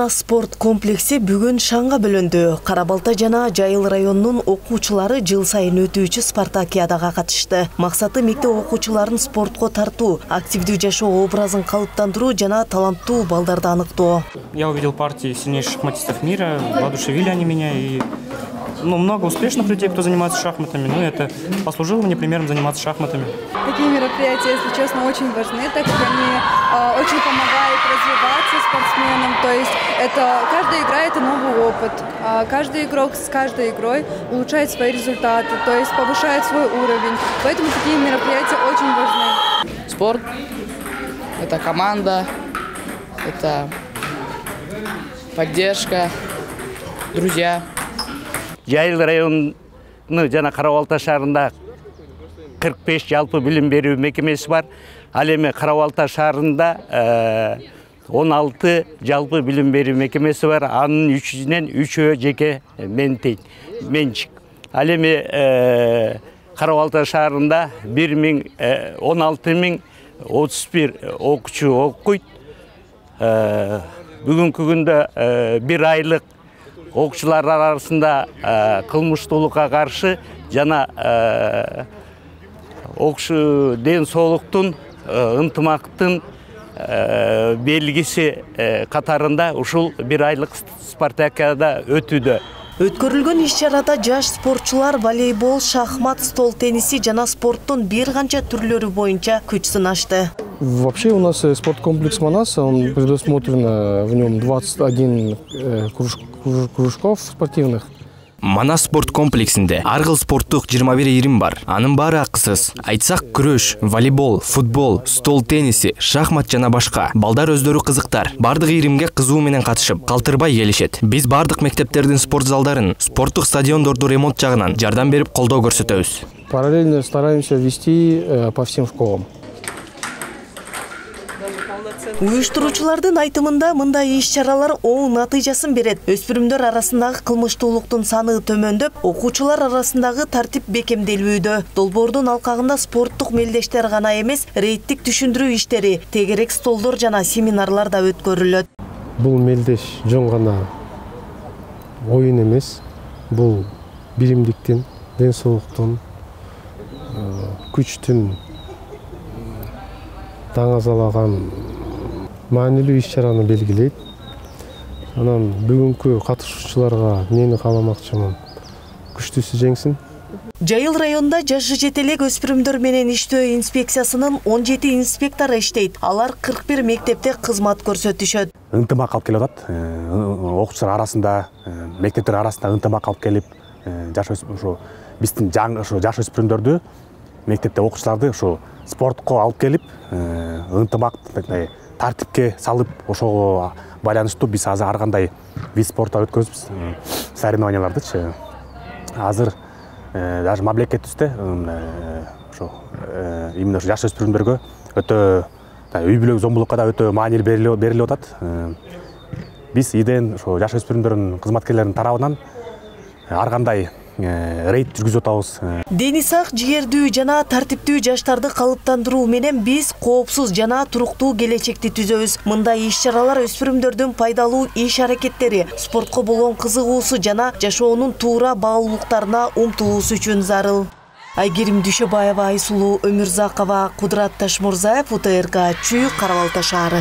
Мана спорт комплекси бүгүн шаңга бөлөндү. Кара-Балта жана Жайыл районунун окуучулары жыл сайын өтүүчү спартакиадага катышты. Максаты мектеп окуучуларын спортко тартуу, активдүү жашоо образын калыптандыруу жана таланттуу балдарды аныктоо. Я увидел партии сильнейших шахматистов мира, воодушевили они меня и много успешных людей, кто занимается шахматами. Это послужило мне примером заниматься шахматами. Такие мероприятия, если честно, очень важны, так как они очень помогают развиваться спортсменам. То есть каждая игра — это новый опыт. Каждый игрок с каждой игрой улучшает свои результаты, то есть повышает свой уровень. Поэтому такие мероприятия очень важны. Спорт — это команда, это поддержка, друзья. Жайыл району жана Кара-Балта шаарында 45 жалпы билим берүү мекемеси бар. Ал эми Кара-Балта шаарында 16 жалпы билим берүү мекемеси бар. Анын 300-ден 3-өө жеке менчик. Ал эми Кара-Балта шаарында 16.031 окуучу окуйт. Бүгүнкү күндө 1 айлык окуучулар арасында кылмыштуулукка каршы жана окушу ден соолуктун ынтымактын белгиси катарында ушул 1 айлык спартакиада өтүүдө. Өткөрүлгөн иш-чарада жаш спортчулар волейбол, шахмат, стол тенниси жана спорттун бир канча түрлөрү боюнча күч сынашты. Вообще у нас спорткомплекс Манас, он предусмотрено в нем 21 кружков спортивных. Манас спорт комплексинде ар кыл спорттук 21 ирим бар. Анын баары акысыз. Айтсак күрөш, волейбол, футбол, стол тенниси, шахмат жана башка. Балдар өздөрү кызыктар. Бардык иримге кызуу менен катышып, калтырбай келишет. Биз бардык мектептердин спорт залдарын, спорттук стадиондорду ремонт жагынан жардам берип колдоо көрсөтөбүз. Параллельно стараемся вести по всем школам. Уюштуруучулардын айтымында мындай иш-чаралар оң натыйжасын берет. Өспүрүмдөр арасындагы кылмыштуулуктун саны төмөндөп, окуучулар арасындагы тартип бекемделүүдө. Долбоордун алкагында спорттук мелдештер гана эмес, рейдтик түшүндүрүү иштери, тегерек столдор жана семинарлар да өткөрүлөт. Бул мелдеш жөн гана оюн эмес, бул биримдиктин, ден соолуктун, күчтүн таңазалаган маанилүү иш-чараны белгилейт. Анан бүгүнкү катышуучуларга эмнени кааламакчымын? Күчтүүсү жеңсин. Жайыл районунда жашы жетелек өспүрүмдөр менен иштөө инспекциясынын 17 инспектору иштейт. Алар 41 мектепте кызмат көрсөтүшөт. Ынтымак алып келип атат. Окуучулар арасында, мектептер арасында ынтымак алып келип, биздин жаш өспүрүмдөрдү, мектепте окуучуларды ушу спортко алып келип, ынтымак тартипке салып, ошого байланыштуу биз азыр ар кандай вид спортто өткөзүбүз, соревнованиялардычы. Азыр даже мамлекетибизде ошо именно жаш өспүрүмдөргө өтө үй бүлөк зомбулукка да өтө маанилүү берилип атат. Биз иден ошо жаш өспүрүмдөрдүн кызматкерлеринин тарабынан ар кандай рейд жүргүзүп атабыз. Дени сак, жигердүү жана тартиптүү жаштарды калыптандыруу менен биз коопсуз жана туруктуу келечекти түзөбүз. Мындай иш-чаралар өспүрүмдөрдүн пайдалуу иш-аракеттери, спортко болгон кызыгуусу жана жашоонун туура баалуулуктарына умтулуусу үчүн зарыл. Айгерим Дүйшөбаева, Айсулуу Өмүрзакова, Кудурат Ташмурзаев, УТРК, Чүй, Кара-Балта шаары.